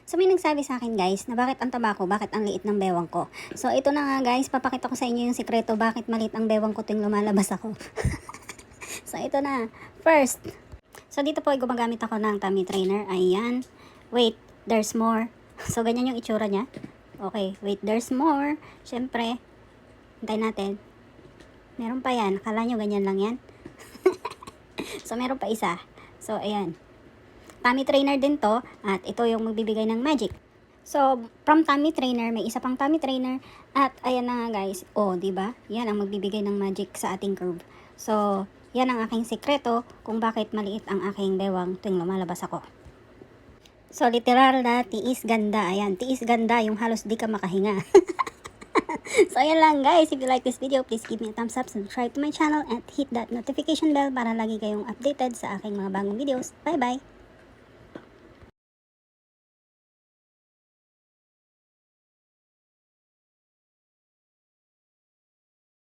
So may nagsabi sa akin guys na bakit ang taba ko, bakit ang liit ng bewang ko. So ito na nga guys, papakita ko sa inyo yung sikreto bakit maliit ang bewang ko tuwing lumalabas ako. So ito na. First, so dito po ay gumagamit ako ng tummy trainer. Ayan. Wait, there's more. So ganyan yung itsura niya. Okay, wait, there's more. Syempre, hintayin natin. Meron pa yan. Akala nyo ganyan lang yan? So meron pa isa. So ayan. Tummy trainer din to at ito yung magbibigay ng magic. So, from tummy trainer, may isa pang tummy trainer at ayan na nga guys. Oh, 'di ba? Yan ang magbibigay ng magic sa ating curve. So, yan ang aking sikreto kung bakit maliit ang aking bewang tuwing lumalabas ako. So, literal na tiis ganda. Ayan, tiis ganda yung halos di ka makahinga. So, ayan lang guys. If you like this video, please give me a thumbs up, subscribe to my channel, and hit that notification bell para lagi kayong updated sa aking mga bagong videos. Bye-bye!